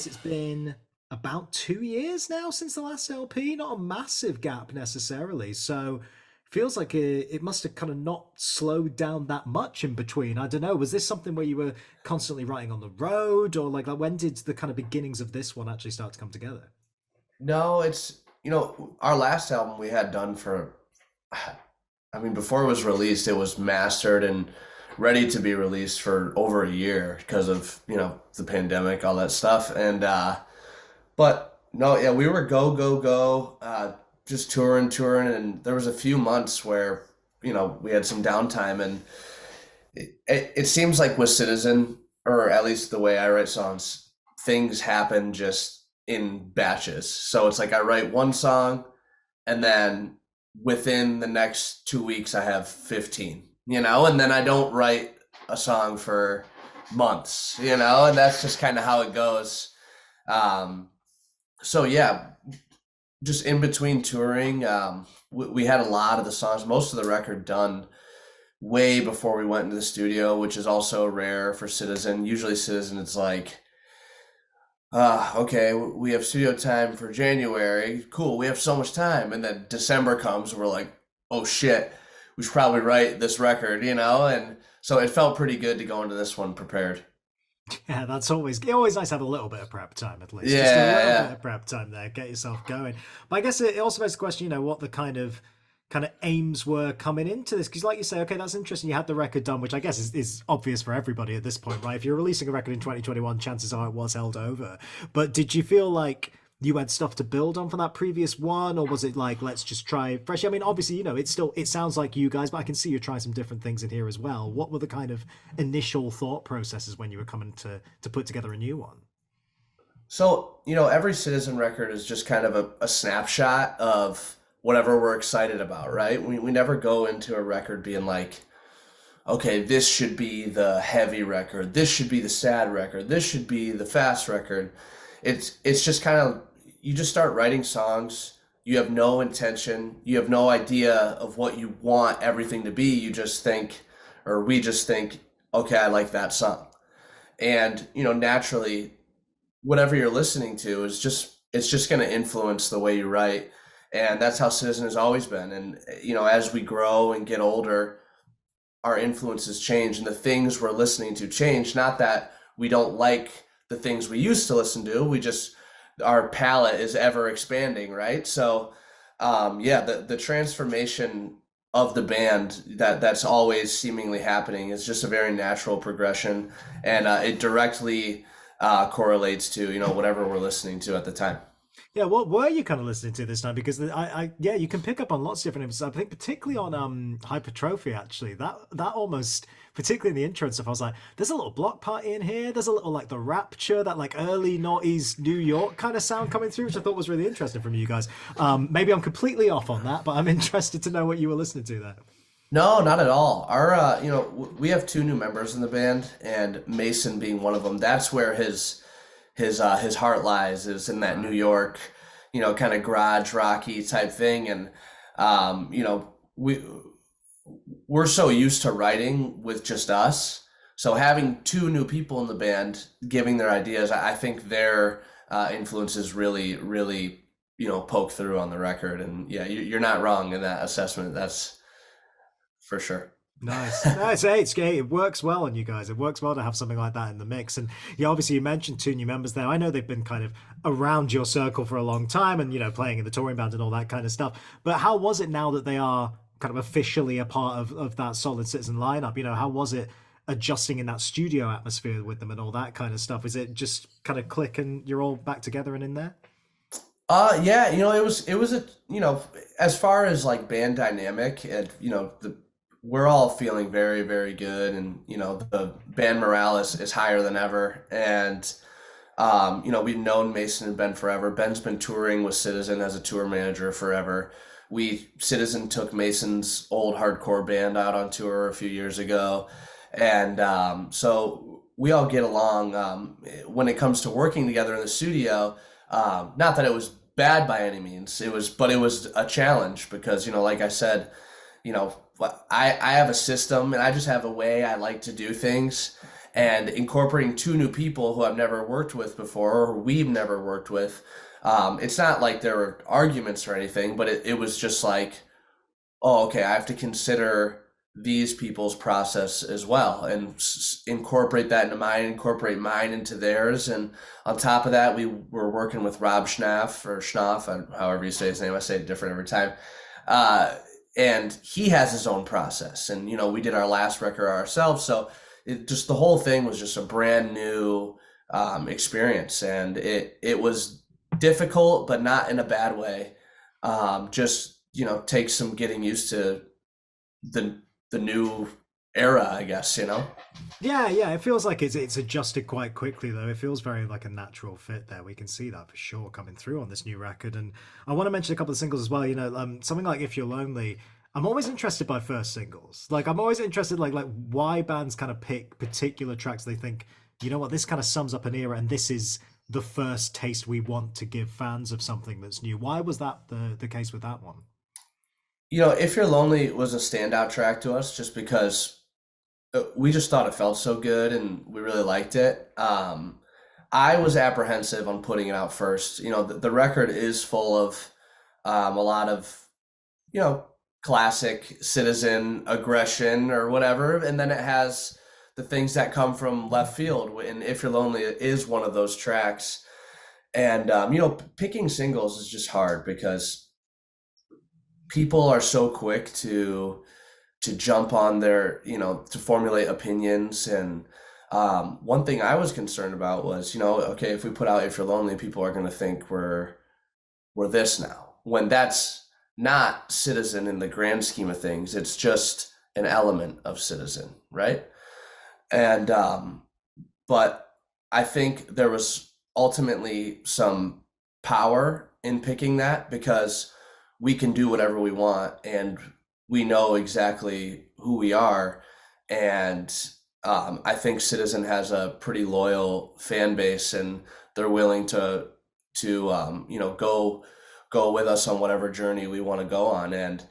guess it's been about 2 years now since the last LP. Not a massive gap necessarily. So feels like it must have kind of not slowed down that much in between. I don't know. Was this something where you were constantly writing on the road, or like when did the kind of beginnings of this one actually start to come together? No, our last album we had done for, I mean, before it was released, it was mastered and ready to be released for over a year because of, the pandemic, all that stuff. But no, yeah, we were go, go, go, just touring. And there was a few months where, we had some downtime. And it seems like with Citizen, or at least the way I write songs, things happen just in batches. So it's like I write one song, and then within the next 2 weeks, I have 15, and then I don't write a song for months, and that's just kind of how it goes. So yeah, just in between touring, we had a lot of the songs, most of the record done way before we went into the studio, which is also rare for Citizen. Usually Citizen, it's like, okay, we have studio time for January. Cool, we have so much time. And then December comes, and we're like, oh shit, we should probably write this record, And so it felt pretty good to go into this one prepared. Yeah, that's always nice to have a little bit of prep time at least. Just a Yeah, little bit yeah. of prep time there, get yourself going. But I guess it also begs the question, what the kind of aims were coming into this, because like you say, okay, that's interesting, you had the record done, which I guess is obvious for everybody at this point, right? If you're releasing a record in 2021, chances are it was held over. But did you feel like you had stuff to build on from that previous one, or was it like, let's just try fresh? I mean, obviously, it sounds like you guys, but I can see you're trying some different things in here as well. What were the kind of initial thought processes when you were coming to put together a new one? So, every Citizen record is just kind of a snapshot of whatever we're excited about, right? We never go into a record being like, okay, this should be the heavy record, this should be the sad record, this should be the fast record. It's just kind of, you just start writing songs. You have no intention. You have no idea of what you want everything to be. You just think, or we just think, okay, I like that song. And, naturally, whatever you're listening to it's just going to influence the way you write. And that's how Citizen has always been. And, as we grow and get older, our influences change and the things we're listening to change. Not that we don't like the things we used to listen to. Our palette is ever expanding, right? So, yeah, the transformation of the band that's always seemingly happening is just a very natural progression, and it directly correlates to whatever we're listening to at the time. Yeah, what were you kind of listening to this time? Because yeah, you can pick up on lots of different influences. I think particularly on hypertrophy, actually, that almost, particularly in the intro and stuff, I was like, there's a little block party in here. There's a little like the Rapture, that like early noughties New York kind of sound coming through, which I thought was really interesting from you guys. Maybe I'm completely off on that, but I'm interested to know what you were listening to there. No, not at all. We have two new members in the band, and Mason being one of them. That's where his heart lies, is in that New York, kind of garage rocky type thing. And we're so used to writing with just us. So having two new people in the band giving their ideas, I think their influences really, really, poke through on the record. And yeah, you're not wrong in that assessment. That's for sure. Nice. Nice. Hey, it's great. It works well on you guys. It works well to have something like that in the mix. And yeah, obviously you mentioned two new members there. I know they've been kind of around your circle for a long time and, playing in the touring band and all that kind of stuff. But how was it now that they are kind of officially a part of that Solid Citizen lineup? How was it adjusting in that studio atmosphere with them and all that kind of stuff? Is it just kind of click and you're all back together and in there? Yeah, it was as far as like band dynamic, and we're all feeling very, very good, and the band morale is higher than ever. And we've known Mason and Ben forever. Ben's been touring with Citizen as a tour manager forever. Citizen took Mason's old hardcore band out on tour a few years ago, and so we all get along. When it comes to working together in the studio, not that it was bad by any means. But it was a challenge because like I said, I have a system and I just have a way I like to do things. and incorporating two new people who I've never worked with before, or we've never worked with. It's not like there were arguments or anything, but it was just like, oh, okay, I have to consider these people's process as well and incorporate that into mine, incorporate mine into theirs. And on top of that, we were working with Rob Schnaff, or Schnaff, however you say his name. I say it different every time. And he has his own process. And, you know, we did our last record ourselves. So just the whole thing was just a brand new experience. And it was difficult, but not in a bad way. Just, you know, takes some getting used to the new era, I guess, you know? Yeah, it feels like it's adjusted quite quickly though. It feels very like a natural fit there. We can see that for sure coming through on this new record. And I want to mention a couple of singles as well. You know, something like "If You're Lonely." I'm always interested by first singles. Like I'm always interested, like why bands kind of pick particular tracks they think, you know what, this kind of sums up an era, and this is the first taste we want to give fans of something that's new. Why was that the case with that one? You know, "If You're Lonely" was a standout track to us just because we just thought it felt so good and we really liked it. I was apprehensive on putting it out first. You know, the record is full of a lot of, you know, classic Citizen aggression or whatever. And then it has the things that come from left field. And "If You're Lonely" is one of those tracks. And, you know, picking singles is just hard because people are so quick to jump on their, you know, to formulate opinions. And one thing I was concerned about was, you know, okay, if we put out "If You're Lonely," people are going to think we're this now, when that's not Citizen in the grand scheme of things. It's just an element of Citizen, right? And but I think there was ultimately some power in picking that because we can do whatever we want and we know exactly who we are. And I think Citizen has a pretty loyal fan base, and they're willing to you know, go with us on whatever journey we want to go on. And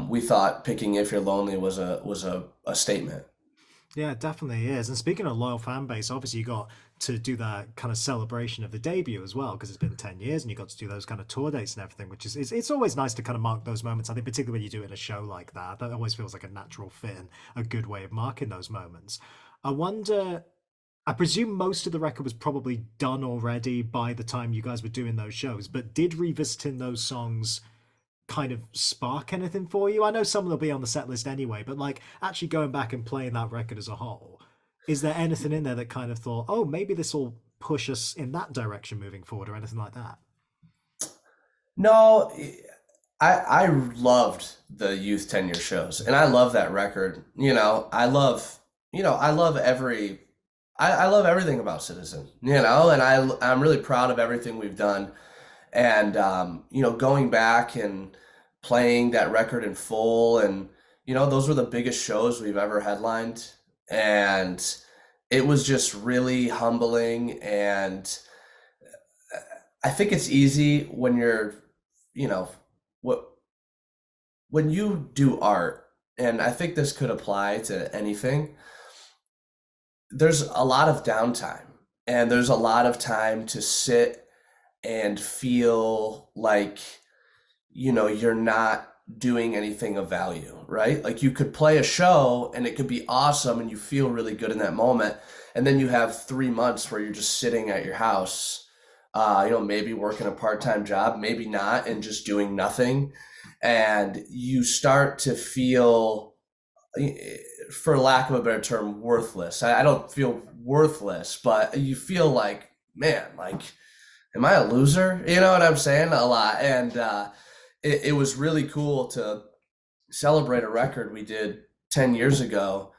we thought picking "If You're Lonely" was a statement. Yeah, it definitely is. And speaking of loyal fan base, obviously you got to do that kind of celebration of the debut as well, because it's been 10 years and you got to do those kind of tour dates and everything, which is it's always nice to kind of mark those moments. I think particularly when you do it in a show like that, that always feels like a natural fit and a good way of marking those moments. I wonder, I presume most of the record was probably done already by the time you guys were doing those shows, but did revisiting those songs kind of spark anything for you? I know some of them will be on the set list anyway, but like actually going back and playing that record as a whole, is there anything in there that kind of thought, oh, maybe this will push us in that direction moving forward, or anything like that? No, I loved the youth tenure shows, and I love that record. You know, I love I love everything about Citizen, you know, and I'm really proud of everything we've done. And you know, going back and playing that record in full, and you know, those were the biggest shows we've ever headlined, and it was just really humbling. And I think it's easy when you're, you know, what when you do art, and I think this could apply to anything, there's a lot of downtime, and there's a lot of time to sit and feel like, you know, you're not doing anything of value, right? Like you could play a show and it could be awesome and you feel really good in that moment. And then you have 3 months where you're just sitting at your house, you know, maybe working a part-time job, maybe not, and just doing nothing. And you start to feel, for lack of a better term, worthless. I don't feel worthless, but you feel like, man, like, am I a loser? You know what I'm saying? A lot. And it was really cool to celebrate a record we did 10 years ago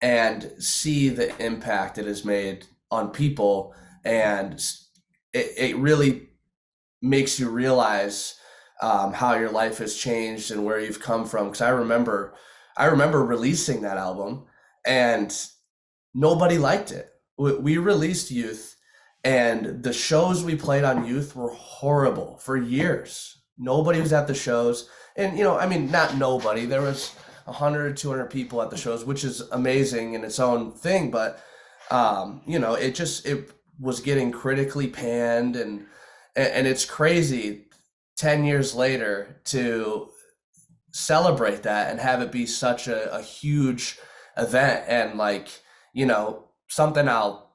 and see the impact it has made on people. And it really makes you realize how your life has changed and where you've come from. Because I remember releasing that album and nobody liked it. We released Youth, and the shows we played on Youth were horrible for years. Nobody was at the shows. And, you know, I mean, not nobody. There was 100, 200 people at the shows, which is amazing in its own thing. But it was getting critically panned, and it's crazy 10 years later to celebrate that and have it be such a huge event, and like, something I'll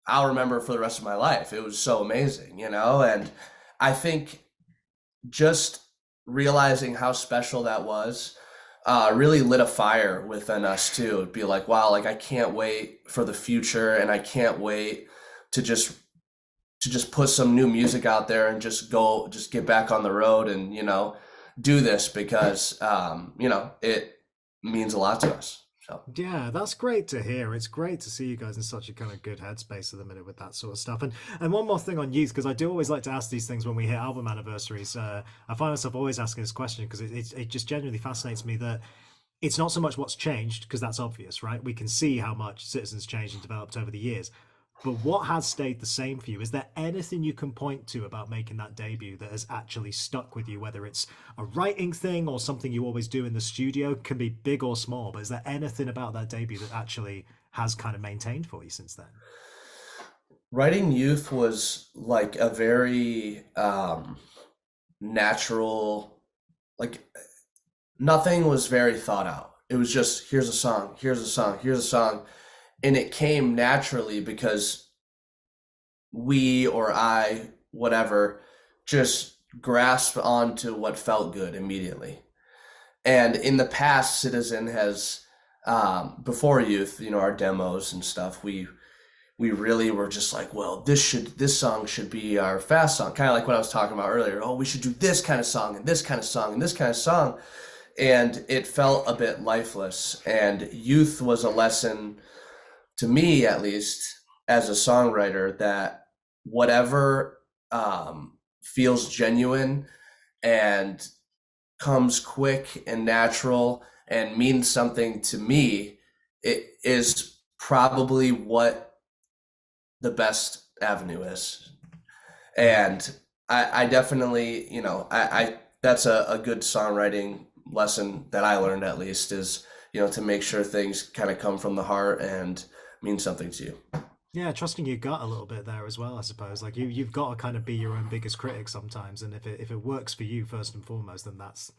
remember for the rest of my life. It was so amazing, and I think just realizing how special that was really lit a fire within us too. It'd be like, wow, like I can't wait for the future, and I can't wait to just put some new music out there and just get back on the road and do this because it means a lot to us. So Yeah, that's great to hear. It's great to see you guys in such a kind of good headspace at the minute with that sort of stuff. And one more thing on youth, because I do always like to ask these things when we hit album anniversaries. I find myself always asking this question because it just genuinely fascinates me that it's not so much what's changed, because that's obvious, right? We can see how much Citizens changed and developed over the years. But what has stayed the same for you? Is there anything you can point to about making that debut that has actually stuck with you, whether it's a writing thing or something you always do in the studio, can be big or small, but is there anything about that debut that actually has kind of maintained for you since then? writing Youth was like a very natural, like nothing was very thought out. It was just, here's a song, here's a song, here's a song. And it came naturally because we, or I, whatever, just grasped onto what felt good immediately. And in the past, Citizen has, before Youth, our demos and stuff, we really were just like, well, this song should be our fast song, kind of like what I was talking about earlier. Oh, we should do this kind of song and this kind of song and this kind of song. And it felt a bit lifeless. And Youth was a lesson, to me at least, as a songwriter, that whatever feels genuine and comes quick and natural and means something to me, it is probably what the best avenue is. And I definitely, I that's a good songwriting lesson that I learned, at least, is, to make sure things kind of come from the heart and mean something to you. Yeah, trusting your gut a little bit there as well, I suppose. Like you've got to kind of be your own biggest critic sometimes, and if it works for you first and foremost, then that's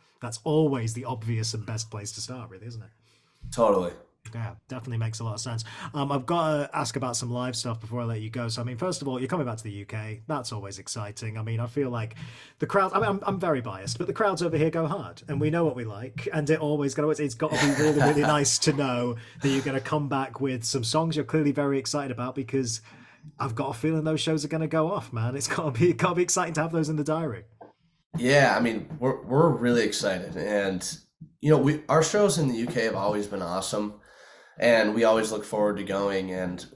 always the obvious and best place to start, really, isn't it? Totally. Yeah, definitely makes a lot of sense. I've got to ask about some live stuff before I let you go. So, I mean, first of all, you're coming back to the UK. That's always exciting. I mean, I feel like the crowd. I mean, I'm very biased, but the crowds over here go hard, and we know what we like. And it always got to. It's got to be really, really nice to know that you're going to come back with some songs you're clearly very excited about, because I've got a feeling those shows are going to go off, man. Got to be exciting to have those in the diary. Yeah, I mean, we're really excited, and we our shows in the UK have always been awesome, and we always look forward to going. And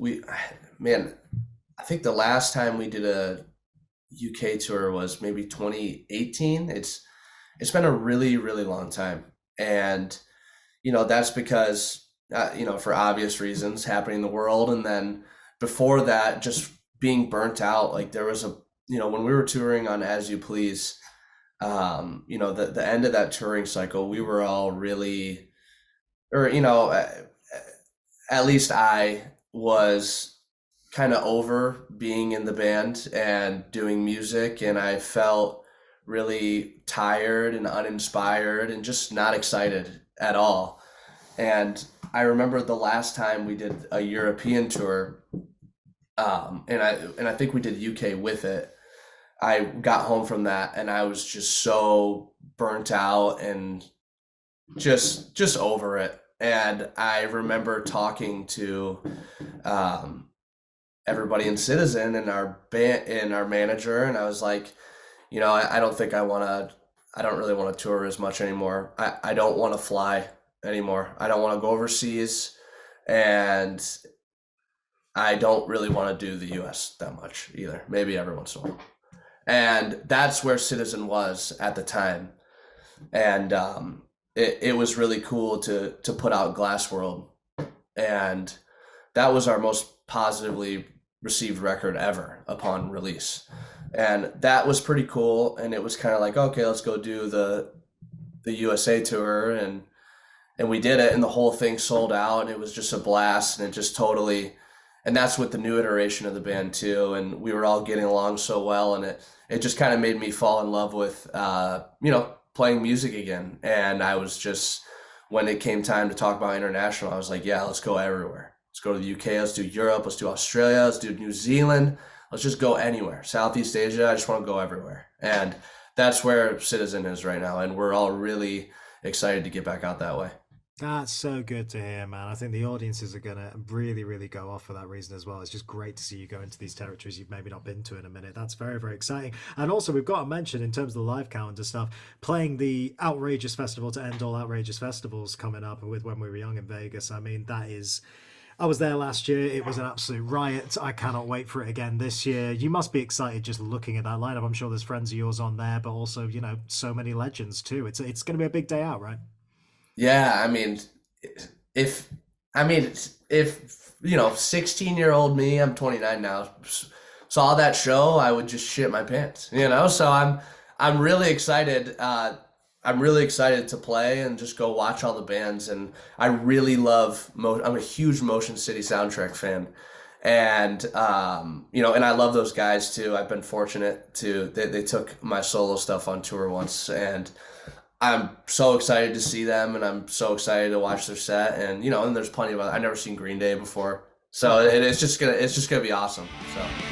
man, I think the last time we did a UK tour was maybe 2018. It's been a really, really long time, and that's because for obvious reasons happening in the world, and then before that, just being burnt out. Like there was when we were touring on As You Please, the end of that touring cycle, we were all really, or at least I was kind of over being in the band and doing music, and I felt really tired and uninspired and just not excited at all. And I remember the last time we did a European tour, and I think we did UK with it. I got home from that and I was just so burnt out and just over it. And I remember talking to everybody in Citizen and our band and our manager, and I was like, I don't think I don't really want to tour as much anymore. I don't want to fly anymore. I don't want to go overseas, and I don't really want to do the US that much either. Maybe every once in a while. And that's where Citizen was at the time. And it was really cool to put out Glass World, and that was our most positively received record ever upon release, and that was pretty cool. And it was kind of like, okay, let's go do the USA tour, and and we did it, and the whole thing sold out, and it was just a blast, and it just totally, and that's with the new iteration of the band too, and we were all getting along so well, and it just kind of made me fall in love with playing music again. And I was just, when it came time to talk about international, I was like, yeah, let's go everywhere. Let's go to the UK, let's do Europe, let's do Australia, let's do New Zealand, let's just go anywhere. Southeast Asia, I just want to go everywhere. And that's where Citizen is right now, and we're all really excited to get back out that way. That's so good to hear, man. I think the audiences are going to really, really go off for that reason as well. It's just great to see you go into these territories you've maybe not been to in a minute. That's very, very exciting. And also, we've got to mention, in terms of the live calendar stuff, playing the Outrageous Festival to end all Outrageous Festivals coming up with When We Were Young in Vegas. I mean, that is. I was there last year. It was an absolute riot. I cannot wait for it again this year. You must be excited just looking at that lineup. I'm sure there's friends of yours on there, but also, so many legends too. It's going to be a big day out, right? Yeah, I mean, if if 16-year-old me, I'm 29 now, saw that show, I would just shit my pants. So I'm really excited. I'm really excited to play and just go watch all the bands. And I really love I'm a huge Motion City soundtrack fan. And and I love those guys too. I've been fortunate to they took my solo stuff on tour once, and I'm so excited to see them, and I'm so excited to watch their set. And and there's plenty of I've never seen Green Day before, so it's just gonna be awesome. So.